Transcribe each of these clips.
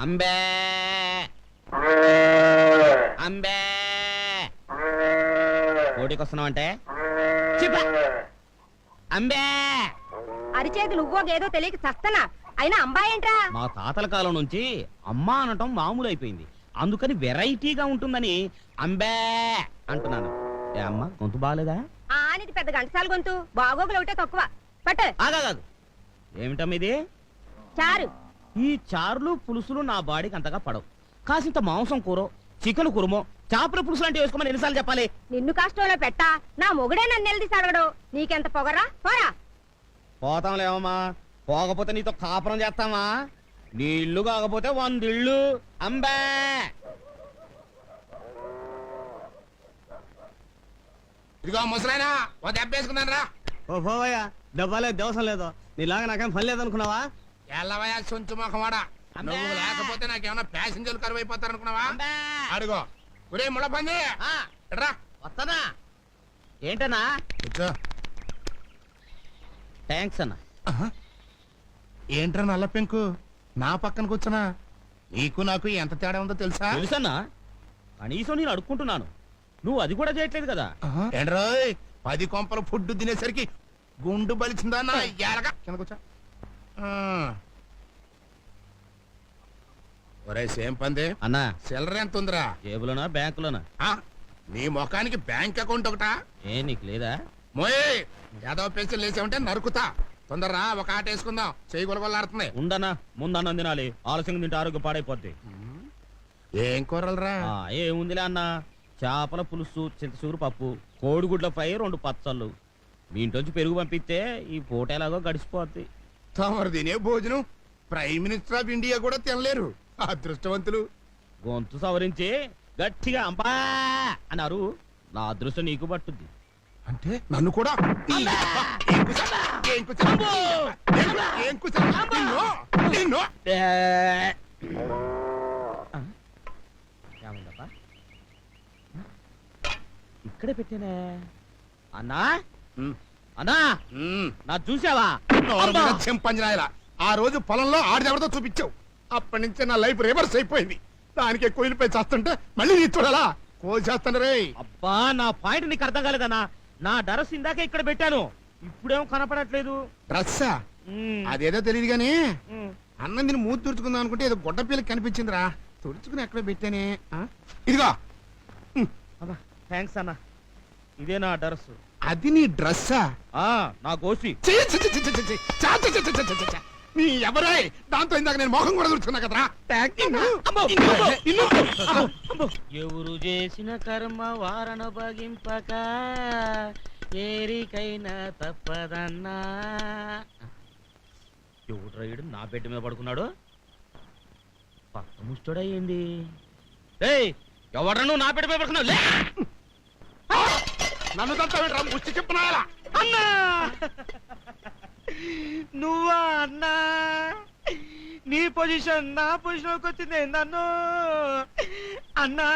అంబే అంబే కోడికి వస్తున్నావు అంటే అంబే అరిచేది నువ్వో గేదో తెలియక చస్తనా అయినా అంబాయేంట్రా? మా తాతల కాలం నుంచి అమ్మ అనటం మామూలు అయిపోయింది, అందుకని వెరైటీగా ఉంటుందని అంబే అంటున్నాను. ఏ అమ్మ గొంతు బాగాలేదా? ఆనిది పెద్ద గంటసాల గొంతు, బాగోగులు ఒకటే తక్కువ. పట్టు. ఆగాదు, ఏమిటమ్మ ఇది? చారు. ఈ చారులు పులుసులు నా బాడీకి అంతగా పడవు. కాసింత మాంసం కూర, చికెన్ కురుమో, చేపల పులుసు లాంటివి వేసుకోమని ఎన్నిసార్లు చెప్పాలి? నిన్ను కష్టంలో పెట్టా నా మొగుడే నన్ను నిలదీసి అడగడు. నీకెంత పొగరా? పోరా. పోతాంలేమమ్మా, పోకపోతే నీతో కాపురం చేస్తామా? నీ ఇల్లు కాకపోతే 100 ఇళ్ళు. అంబే ఇదిగో ముసలాయనా, ఓ దెబ్బ వేసుకున్నాను రా. ఓ పోవయ్యా, డబ్బాలేదు దేవసం లేదు. నీలాగా నాకేం పని లేదనుకున్నావా? ఎల్లవయ్యా సొంచు మొఖమాడా, నువ్వు లేకపోతే నాకేమన్నా ప్యాసింజర్లు కరువు అయిపోతారు అనుకున్నావా? అడుగో ఒరే ముళ్ళ పంది రా. వస్తానా? ఏంటన్నా? కూర్చో. థ్యాంక్స్ అన్న. ఏంట్రా నల్ల పెంకు నా పక్కన కూర్చున్నా? నీకు నాకు ఎంత తేడా ఉందో తెలుసా? తెలుసన్నా, కనీసం నేను అడుక్కుంటున్నాను, నువ్వు అది కూడా చేయట్లేదు కదా. ఏంట్రోయ్ 10 కొంపల ఫుడ్ తినేసరికి గుండు బలిచిందా నా ఎలగా? కింద కూర్చో. ఒరే సేమ్ పంది అన్నా, సిల్లర ఎంత ఉందిరా? జేబులోనా బ్యాంకులోనా? నీ ముఖానికి బ్యాంక్ అకౌంట్ ఒకటా? ఏ నీకు లేదా? మోయ్ యాదవ పెన్సిల్ వేసామంటే నరుకుతా. తొందరరా, ఒక ఆట వేసుకుందాం. చెయ్యి గొలగొల్లాడుతుంది. ఉండనా, ముందన్నం తినాలి, ఆలస్యంగా తింటే ఆరోగ్యం పాడైపోద్ది. ఏం కూరలరా? ఏముందిలే అన్న, చేపల పులుసు, చింతసూరు పప్పు, కోడిగుడ్ల ఫ్రై, 2 పచ్చళ్ళు. మీ ఇంటి పెరుగు పంపిస్తే ఈ పూట ఎలాగో గడిచిపోద్ది. తమరు తినే భోజనం ప్రైమ్ మినిస్టర్ ఆఫ్ ఇండియా కూడా తినలేరు, అదృష్టవంతులు. గొంతు సవరించి గట్టిగా అంబా అన్నారు, నా అదృష్టం నీకు పట్టుద్ది. అంటే నన్ను కూడా ఇక్కడే పెట్టానే. అన్నా అన్నా, నా చూసావా? చెంపంజనాయలా, ఆ రోజు పొలంలో ఆడదెవరితో చూపించావు. అప్పటి నుంచే నా లైఫ్ రివర్స్ అయిపోయింది. దానికే కోయిలపై చేస్తుంటే మళ్ళీ నీ చూడాలా? కోసేస్తాను రే. అబ్బా, నా పాయింట్ నీకు అర్థం కాలేదన్నా. నా డ్రెస్ ఇందాకే ఇక్కడ పెట్టాను, ఇప్పుడేమో కనపడట్లేదు. డ్రెస్సా? అదేదో తెలియదు గానీ అన్నం దీన్ని మూతి తుడుచుకుందాం అనుకుంటే ఏదో గొడ్డ పిల్లకి కనిపించిందిరా. తుడుచుకుని ఎక్కడ పెట్టానే? ఇదిగో. థ్యాంక్స్ అన్నా, ఇదే నా డ్రెస్. అది నీ డ్రెస్సా? నా గోసి. నీ ఎవరాయ్? దాంతో ఇందాక నేను మొహం కూడా తుడుచుకున్నా కదరా. ఎవరు చేసిన కర్మ వారణ భగింపక ఏరికైనా తప్పదన్నా. ఎవడు రైడు నా బెడ్ మీద పడుకున్నాడు? పక్క ముష్టోడయ్యింది. ఎవడ నువ్వు నా బెడ్ మీద పడుకున్నావు? నన్ను తంతా ముచ్చి చెప్పునాయాలా? అన్నా, నువ్వా అన్నా? నీ పొజిషన్ నా పొజిషన్ వచ్చింది నన్ను అన్నా.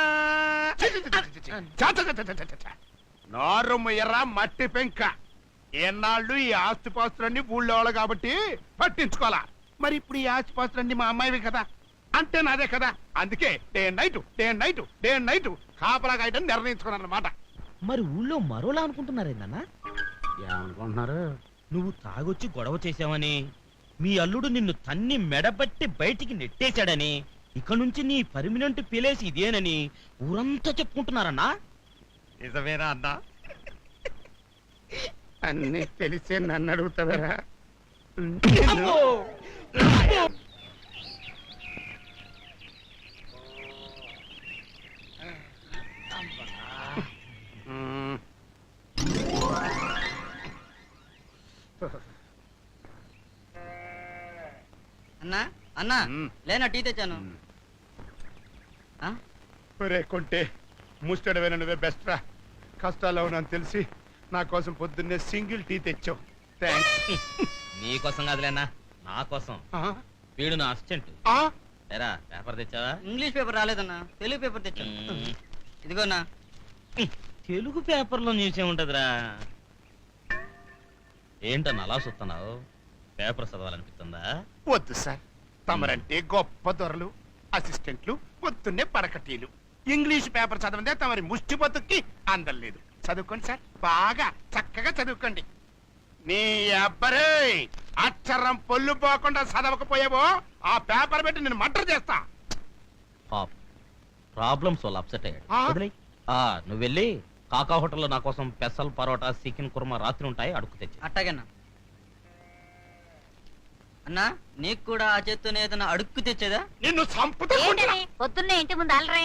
నారుమ్మ ఎర్ర మట్టి పెంక. ఎన్నాళ్ళు ఈ ఆస్తిపాస్తులన్నీ ఊళ్ళో వాళ్ళు కాబట్టి పట్టించుకోవాలా. మరి ఇప్పుడు ఈ ఆస్తిపాస్తులన్నీ మా అమ్మాయివి కదా, అంటే నాదే కదా. అందుకే డే అండ్ నైట్ కాపలా కాయటం నిర్ణయించుకున్నాను అనమాట. మరి ఊళ్ళో మరోలా అనుకుంటున్నారేందన్నా? ఏమనుకుంటున్నారు? నువ్వు తాగొచ్చి గొడవ చేశావని, మీ అల్లుడు నిన్ను తన్ని మెడబట్టి బయటికి నెట్టేశాడని, ఇక నుంచి నీ పర్మినెంట్ ప్లేస్ ఇదేనని ఊరంతా చెప్పుకుంటున్నారన్నా. నిజమేనా అన్నా? అన్నీ తెలిసే నన్ను అడుగుతావరా? అన్నా అన్నా లేనా టీ తెచ్చాను. కొంటే ముస్టడవేనా నువ్వే బెస్ట్ రా. కష్టాల్లో ఉన్నాను తెలిసి నా కోసం పొద్దున్నే సింగిల్ టీ తెచ్చావు. థ్యాంక్స్. నీకోసం కాదులేనా, నా కోసం. వీడు నా అసిస్టెంట్. ఎరా పేపర్ తెచ్చావా? ఇంగ్లీష్ పేపర్ రాలేదన్నా, తెలుగు పేపర్ తెచ్చాను. ఇదిగోనా. తెలుగు పేపర్లో న్యూస్ ఏముంటదిరా? ఏంటన్నా అలా చూస్తున్నావు? పేపర్ చదవాలనిపిస్తుందా? వద్దు సార్, తమరంటే గొప్ప దొరలు. అసిస్టెంట్లు పొద్దున్నే పడకటీలు ఇంగ్లీష్ పేపర్ చదవదే తమరి ముష్టి బతుక్కి అందలేదు చదువుకోండి సార్ బాగా చక్కగా చదువుకోండి నీ అబ్బరే అక్షరం పొల్లు పోకుండా చదవకపోయావో ఆ పేపర్ పెట్టి నేను మర్డర్ చేస్తా ప్రాబ్లమ్స్ వల్ల అప్సెట్ అయ్యాడు ఆ? వదిలేయ్. నువ్వు వెళ్ళి కాకా హోటల్లో నా కోసం పెసల్ పరోటా చికెన్ కుర్మా రాత్రి ఉంటాయి అడుగు తెచ్చి అట్టాగన్నా అన్నా నీకు కూడా ఆ చేత్తోనే ఏదైనా అడుక్కు తెచ్చేదా నిన్ను చంపుతా పొద్దున్నే ఇంటి ముందు అలరే